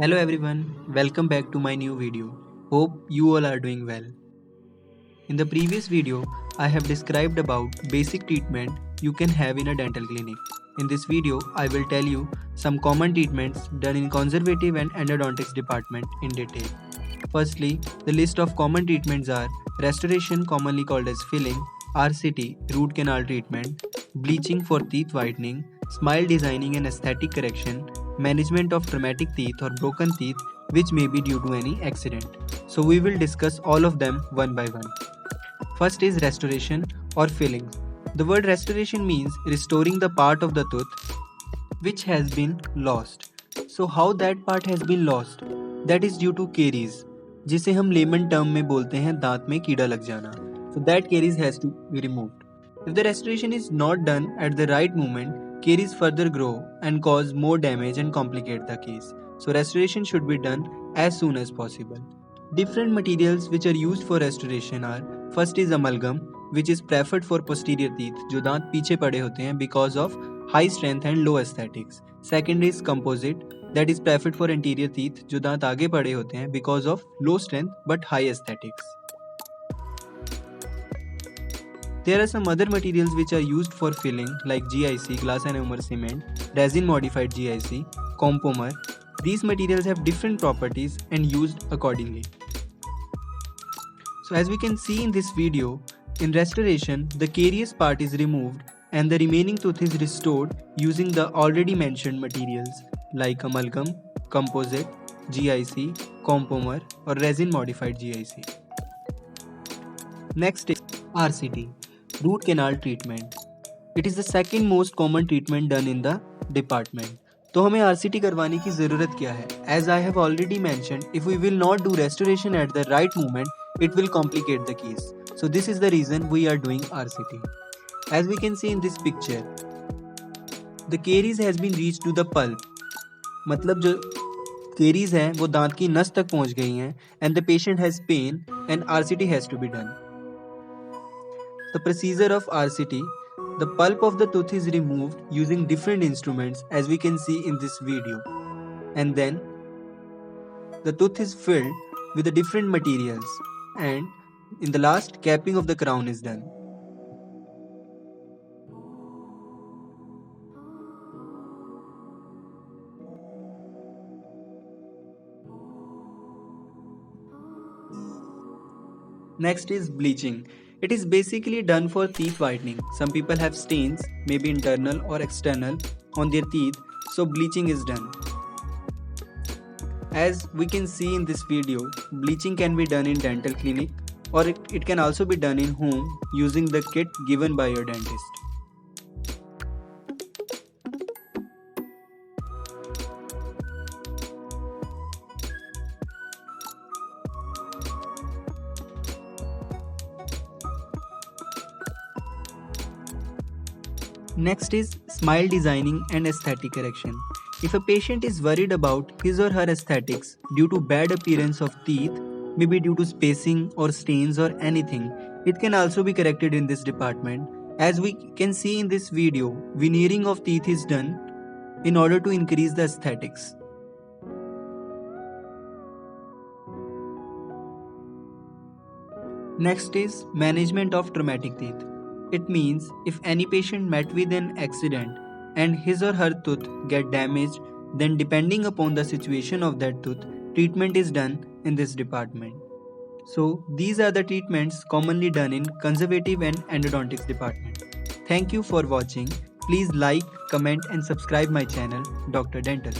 Hello everyone, welcome back to my new video. Hope you all are doing well. In the previous video, I have described about basic treatment you can have in a dental clinic. In this video, I will tell you some common treatments done in conservative and endodontics department in detail. Firstly, the list of common treatments are restoration, commonly called as filling, RCT, root canal treatment, bleaching for teeth whitening, smile designing and aesthetic correction, management of traumatic teeth or broken teeth which may be due to any accident. So we will discuss all of them one by one. First is restoration or filling. The word restoration means restoring the part of the tooth which has been lost. So how that part has been lost? That is due to caries, जिसे हम lemon term में बोलते हैं दांत में कीड़ा लग जाना. So that caries has to be removed. If the restoration is not done at the right moment, caries further grow and cause more damage and complicate the case. So restoration should be done as soon as possible. Different materials which are used for restoration are, first is amalgam, which is preferred for posterior teeth जो दांत पीछे पड़े होते हैं because of high strength and low aesthetics. Second is composite, that is preferred for anterior teeth जो दांत आगे पड़े होते हैं because of low strength but high aesthetics. There are some other materials which are used for filling like GIC, glass ionomer cement, resin modified GIC, compomer. These materials have different properties and used accordingly. So as we can see in this video, in restoration, the carious part is removed and the remaining tooth is restored using the already mentioned materials like amalgam, composite, GIC, compomer or resin modified GIC. Next is RCT, root canal treatment. It is the second most common treatment done in the department. तो हमें RCT करवाने की ज़रूरत क्या है? As I have already mentioned, if we will not do restoration at the right moment, it will complicate the case. So this is the reason we are doing RCT. As we can see in this picture, the caries has been reached to the pulp. मतलब जो caries हैं वो दांत की नस तक पहुंच गई हैं and the patient has pain and RCT has to be done. The procedure of RCT, the pulp of the tooth is removed using different instruments as we can see in this video, and then the tooth is filled with the different materials, and in the last, capping of the crown is done. Next is bleaching. It is basically done for teeth whitening. Some people have stains, maybe internal or external, on their teeth, so bleaching is done. As we can see in this video, bleaching can be done in dental clinic or it can also be done in home using the kit given by your dentist. Next is smile designing and aesthetic correction. If a patient is worried about his or her aesthetics due to bad appearance of teeth, maybe due to spacing or stains or anything, it can also be corrected in this department. As we can see in this video, veneering of teeth is done in order to increase the aesthetics. Next is management of traumatic teeth. It means if any patient met with an accident and his or her tooth get damaged, then depending upon the situation of that tooth, treatment is done in this department. So these are the treatments commonly done in conservative and endodontics department. Thank you for watching. Please like, comment and subscribe my channel, Dr. Dental.